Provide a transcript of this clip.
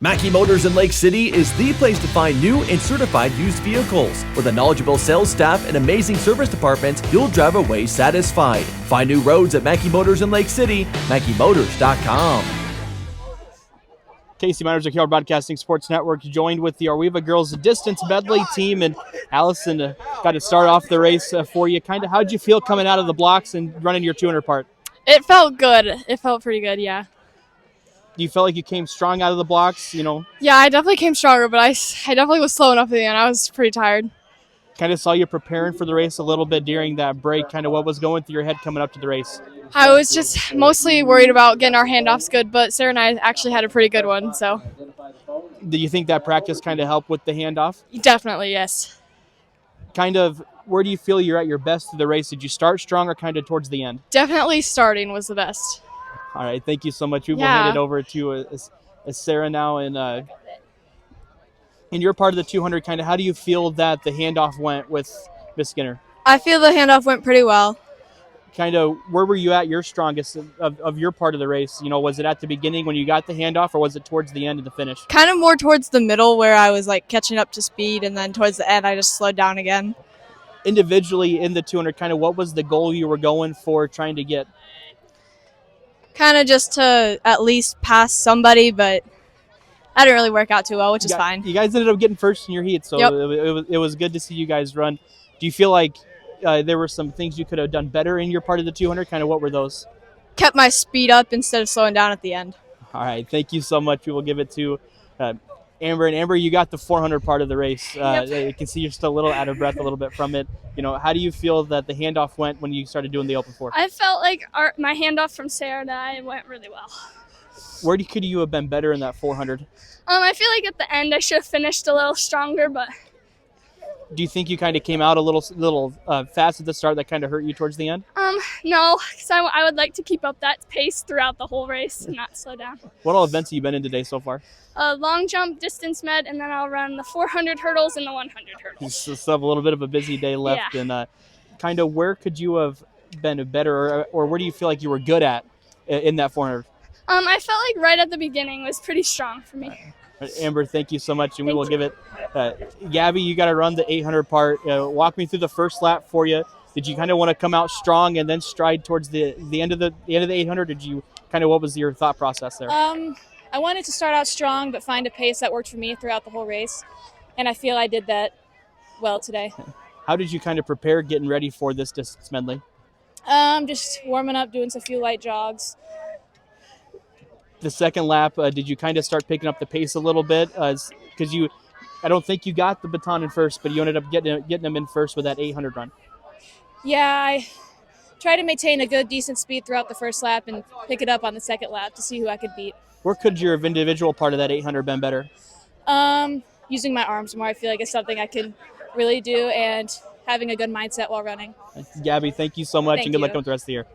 Mackey Motors in Lake City is the place to find new and certified used vehicles. With a knowledgeable sales staff and amazing service departments, you'll drive away satisfied. Find new roads at Mackey Motors in Lake City, MackeyMotors.com. Casey Miners of Carroll Broadcasting Sports Network, joined with the Arweva girls distance medley team. And Allison, got to start off the race for you. How'd you feel coming out of the blocks and running your 200 part? It felt good. It felt pretty good, yeah. Do you feel like you came strong out of the blocks, Yeah, I definitely came stronger, but I definitely was slow enough at the end. I was pretty tired. Kind of saw you preparing for the race a little bit during that break. Kind of what was going through your head coming up to the race? I was just mostly worried about getting our handoffs good, but Sarah and I actually had a pretty good one, so. Do you think that practice kind of helped with the handoff? Definitely, yes. Where do you feel you're at your best through the race? Did you start strong or kind of towards the end? Definitely starting was the best. All right, thank you so much. We will hand it over to Sarah now. And in your part of the 200, kind of how do you feel that the handoff went with Miss Skinner? I feel the handoff went pretty well. Kind of where were you at your strongest of your part of the race? Was it at the beginning when you got the handoff, or was it towards the end of the finish? Kind of more towards the middle where I was like catching up to speed, and then towards the end I just slowed down again. Individually in the 200, kind of what was the goal you were going for trying to get? Kind of just to at least pass somebody, but that didn't really work out too well, which is fine. You guys ended up getting first in your heat, so yep. It was good to see you guys run. Do you feel like there were some things you could have done better in your part of the 200? Kind of what were those? Kept my speed up instead of slowing down at the end. All right, thank you so much. We will give it to Amber. And Amber, you got the 400 part of the race. Yep. You can see you're still a little out of breath a little bit from it. How do you feel that the handoff went when you started doing the open 4? I felt like my handoff from Sarah and I went really well. Where could you have been better in that 400? I feel like at the end I should have finished a little stronger, but. Do you think you kind of came out a little fast at the start that kind of hurt you towards the end? No, because I would like to keep up that pace throughout the whole race and not slow down. What all events have you been in today so far? Long jump, distance med, and then I'll run the 400 hurdles and the 100 hurdles. You still have a little bit of a busy day left. Yeah. And kind of where could you have been better, or where do you feel like you were good at in that 400? I felt like right at the beginning was pretty strong for me. Amber, thank you so much, and we will give it. Gabby, you got to run the 800 part. Walk me through the first lap for you. Did you kind of want to come out strong and then stride towards the end of the 800? Did you what was your thought process there? I wanted to start out strong, but find a pace that worked for me throughout the whole race, and I feel I did that well today. How did you kind of prepare getting ready for this distance medley? Just warming up, doing a few light jogs. The second lap, did you kind of start picking up the pace a little bit? Because I don't think you got the baton in first, but you ended up getting them in first with that 800 run. Yeah, I tried to maintain a good, decent speed throughout the first lap and pick it up on the second lap to see who I could beat. Where could your individual part of that 800 been better? Using my arms more. I feel like it's something I can really do, and having a good mindset while running. Gabby, thank you so much, and good luck with the rest of the year.